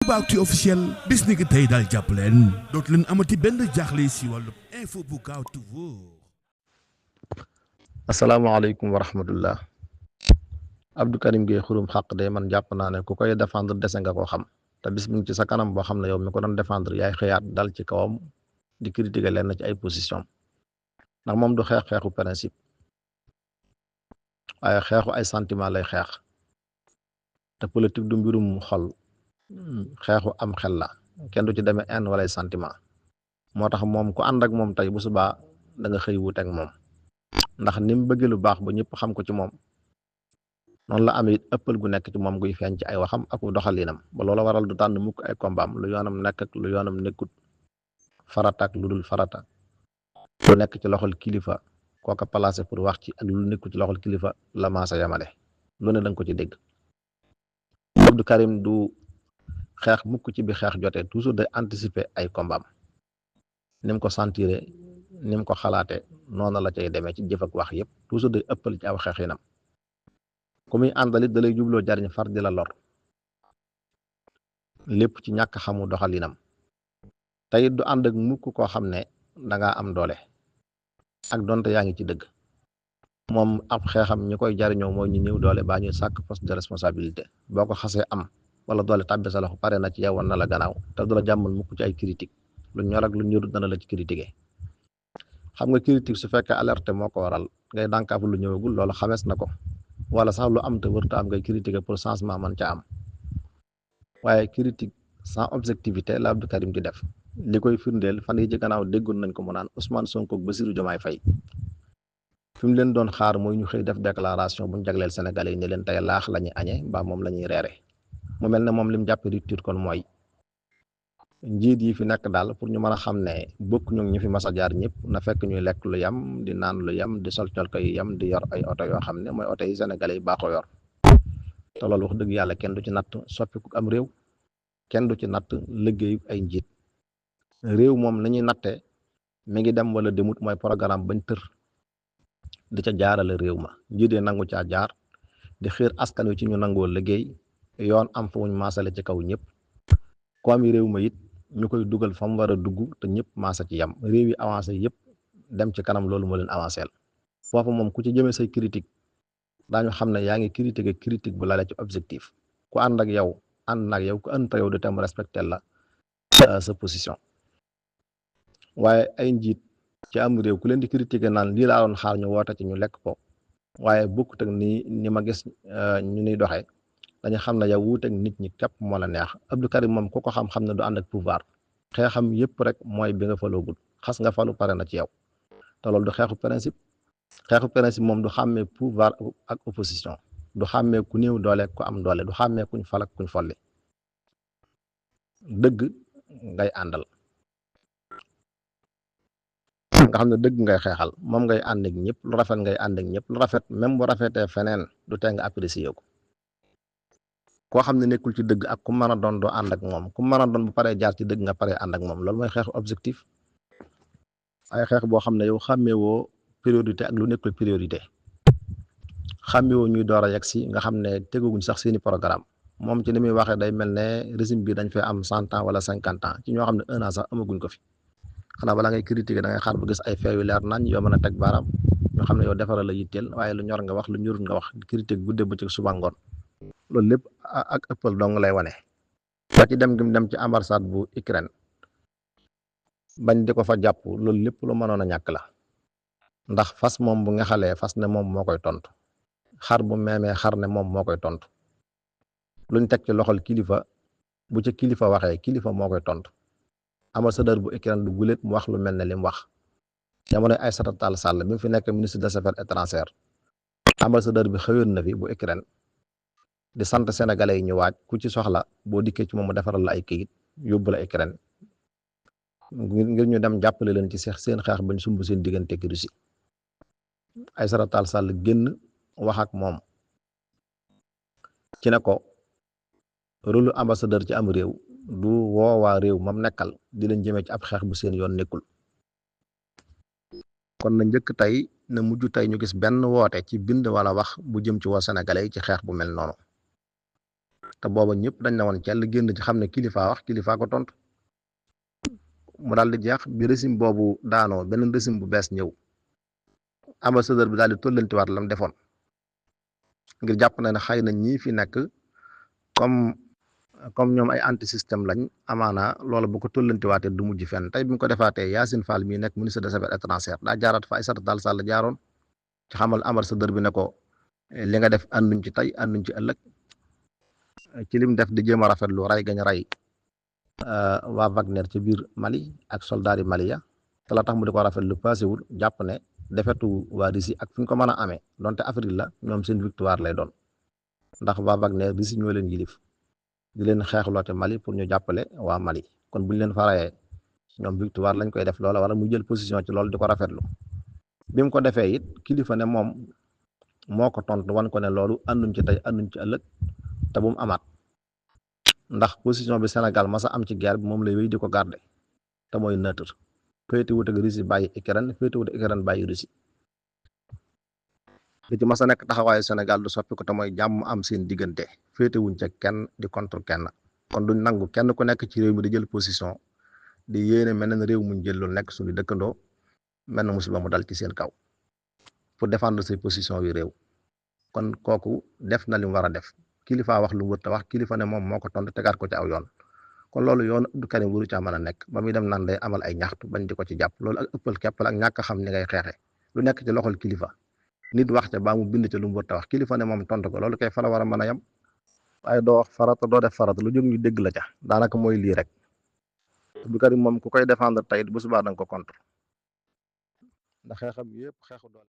Aboubacry officiel bis ni ki tey daal jàpp leen dootu leen amati benn jaaxle si wàllu info bu gaaw te wóor. asalaamaaleykum wa rahmatullah. Abdou Karim Gueye xurum xaq de man jàpp naa ne ku koy défendre dese nga koo xam te bis mi ngi ci sa kanam boo xam ne yow mi ko doon défendre yaay xëyaat dal ci kawam di critiquer leen ci ay position ndax moom du xeex xeexu principe waaye xeexu ay sentiment lay xeex te politique du mbirum xol xeexu am xel la kenn du ci demee haine wala ay sentiment moo tax moom ku ànd ak moom tey bu subaa da nga xëy wuuteeg moom ndax ni mu bëggee lu baax ba ñëpp xam ko ci moom noonu la amee it ëppal gu nekk ci moom guy feeñ ci ay waxam ak doxalinam ba loola waral du tànn mukk ay kombaam lu yoonam nekk ak lu yoonam nekkut farata ak lu dul farata lu nekk ci loxol kilifa kooka placé pour wax ci ak lu nekkut ci loxol kilifa la maasa yamale lu ne danga ko ci dégg. Abdou Karim du xeex mukk ci bi xeex jotee toujours day anticiper ay kombaam ni mu ko sentiré ni mu ko xalaatee noonu la cay demee ci jëf ak wax yëpp toujours day ëppal ci aw xeexinam ku muy àndalit da lay jubloo jariñ far di la lor lépp ci ñàkk xamu doxalinam teyit du ànd ak mukk koo xam ne danga am doole ak donte yaa ngi ci dëgg moom ab xeexam ñi koy jariñoo mooy ñu néew doole baa ñuy sàkk poste de responsabilité boo ko xasee am wala doole tàbbi sa loxo pare na ci yow na la gannaaw te du la jàmmal mukk ci ay critique lu ñor ak lu ñorut dana la ci critiquer xam nga critique su fekkee alerte moo ko waral ngay dànkaafu lu ñëwagul loolu xamees na ko wala sax lu am te wërta am ngay critiquer pour changement man ca am waaye critique sans objectivité la Abdou Karim di def li koy firndeel fan yi ci gannaaw déggoon nañ ko mu naan Ousmane Sonko ak Bassirou Diomaye Faye fi mu leen doon xaar mooy ñu xëy def déclaration bu ñu jagleel Sénégalais yi ne leen tey laax la ñuy añee mbaa moom la ñuy reere mu mel ne moom lim jàppe rupture kon mooy njiit yi fi nekk daal pour ñu mën a xam ne bokk ñu ñu fi mas a jaar ñëpp na fekk ñuy lekk lu yam di naan lu yam di sol col koy yam di yor ay oto yoo xam ne mooy oto yi Sénégalais yi baaxoo yor te loolu wax dëgg yàlla kenn du ci natt soppiku am réew kenn du ci natt liggéeyu ay njiit réew moom la ñuy natte mi ngi dem wala demut mooy programme bañ tër di ca jaarale réew ma njiit yi nangu caa jaar di xiir askan wi ci ñu nangoo liggéey yoon am fa wuñ maasale ci kaw ñëpp ko am réew ma it ñu koy dugal fa mu war a dugg te ñëpp maasa ci yam réew yi avancé yëpp dem ci kanam loolu moo leen avancé la foofu moom ku ci jëmee say critique daañu xam ne yaa ngi critique bu laale ci objectif ku ànd ak yow ànd nag yow ku ànd ak yow de tam respecté la sa position waaye ay njiit ci am réew ku leen di critiquer naan lii laa doon xaar ñu woote ci ñu lekk ko waaye bokkut ak ni ma gis ñu nuy doxee dañu xam ne yow wuuteeg nit ñi képp moo la neex Abdou Karim moom ku ko xam-xam ne du ànd ak pouvoir xeexam yëpp rek mooy bi nga faloogul xas nga falu pare na ci yow te loolu du xeexu principe moom du xàmmee pouvoir ak opposition du xàmmee ku néew doole ku am doole du xàmmee kuñ fal ak kuñ folli dëgg ngay àndal nga xam ne dëgg ngay xeexal moom ngay ànd ak ñëpp lu rafet ngay ànd ak ñëpp lu rafet même bu rafetee feneen du tee nga apprécier ko koo xam ne nekkul ci dëgg ak ku mën a doon doo ànd ak moom ku mën a doon bu paree jaar ci dëgg nga paree ànd ak moom loolu mooy xeexu objectif ay xeex boo xam ne yow xàmmeewoo priorité ak lu nekkul priorité xàmmeewoo ñuy door a yegg si nga xam ne teguguñ sax seeni programme moom ci li muy waxee day mel ne régime bi dañ fee am 100 ans wala 50 ans ci ñoo xam ne 1 an sax amaguñ ko fi xanaa bala ngay critiquer da ngay xaar ba gis ay feew yu leer nañ yoo mën a teg baaraam ñoo xam ne yow defaral la yitteel waaye lu ñor nga wax lu ñorul nga wax critique gudde bëccëg suba ngoon loolu lépp ak ëppal dong lay wane ba ci dem gi dem ci ambassade bu Ukraine bañ di ko fa jàpp loolu lépp lu mënoon a ñàkk la ndax fas moom bu nga xalee fas ne moom moo koy tontu xar bu meemee xar ne moom moo koy tontu luñ teg ci loxol kilifa bu ca kilifa waxee kilifa moo koy tontu ambassadeur bu Ukraine du guléet mu wax lu mel ne li mu wax jamono Aïssata Tall Sall bi mu fi nekk ministre des affaires étrangères ambassadeur bi xëyoon na fi bu Ukraine di sant sénégalais yi ñu waaj ku ci soxla boo dikkee ci moom mu defaral la ay kayit yóbbu la Ukraine ngir ñu dem jàppale leen ci seen xeex bañ sumb seen diggante ak Russie Aïssata Tall Sall génn wax ak moom ci ne ko rôle ambassadeur ci am réew du woowaa réew mam nekkal di leen jëmee ci ab xeex bu seen yoon nekkul kon na njëkk tey na mujj tey ñu gis benn woote ci bind wala wax bu jëm ci woo sénégalais yi ci xeex bu mel noonu te booba ñëpp dañ na woon cell génn ci xam ne kilifa wax kilifa ko tontu mu daal di jeex. bi régime boobu daanoo beneen régime bu bees ñëw ambassadeur bi daal di tollantiwaat lam defoon ngir jàpp na ne xëy na ñii fi nekk comme ñoom ay anti système lañ amaana loolu bu ko tollantiwaatee du mujj fenn. tey bi mu ko defaatee Yacine Fall mii nekk ministre des affaires étrangères daa jaaraat fa Aïssata Tall Sall jaaroon ci xamal ambassadeur bi ne ko li nga def ànduñ ci tey ànduñ ci ëllëg ci lim def di jéem a rafetlu rey gañ rey waa Wagner ci biir Mali ak soldats yi Mali ya te la tax mu di ko rafetlu paasewul jàpp ne defetu waa Russie ak fu ñu ko mën a amee donte Afrique la ñoom seen victoire lay doon ndax waa Wagner Russie ñoo leen yilif di leen xeexloote Mali pour ñu jàppale waa Mali kon buñ leen farayee ñoom victoire lañ koy def loola wala mu jël position ci loolu di ko rafetlu. bi mu ko defee it kilifa ne moom moo ko tontu wan ko ne loolu ànduñ ci tey ànduñ ci ëllëg te bu mu amaat ndax position bi Sénégal masa am ci guerre bi moom lay wéy di ko garder te mooy neutre féete wut ak Russie bàyyi Ukraine féete wut ak Ukraine bàyyi Russie li ci masa nekk taxawaayu Sénégal du soppi ko te mooy jàmm am seen diggante féete wuñ ca kenn di contre kenn kon duñ nangu kenn ku nekk ci réew mi di jël position di yéene mel ne réew muñ jël lu nekk suñu dëkkandoo mel na musiba mu dal ci seen kaw pour défendre ses positions yu réew kon kooku def na li mu war a def kilifa wax lu mu wër te wax kilifa ne moom moo ko tontu tegaat ko ci aw yoon kon loolu yoon Abdou Karim waru caa mën a nekk ba muy dem naan day amal ay ñaxtu bañ di ko ci jàpp loolu ak ëppal kepp la ak ñàkk xam ni ngay xeexe lu nekk ci loxol kilifa nit wax ca baa mu bind ca lu mu wër te wax kilifa ne moom tontu ko loolu kay fa la war a mën a yem waaye doo wax farata doo def farata lu jóg ñu dégg la ca daanaka mooy lii rek Abdou Karim moom ku koy défendre tey bu subaa da nga ko contre ndax xeexam yëpp xeexu doole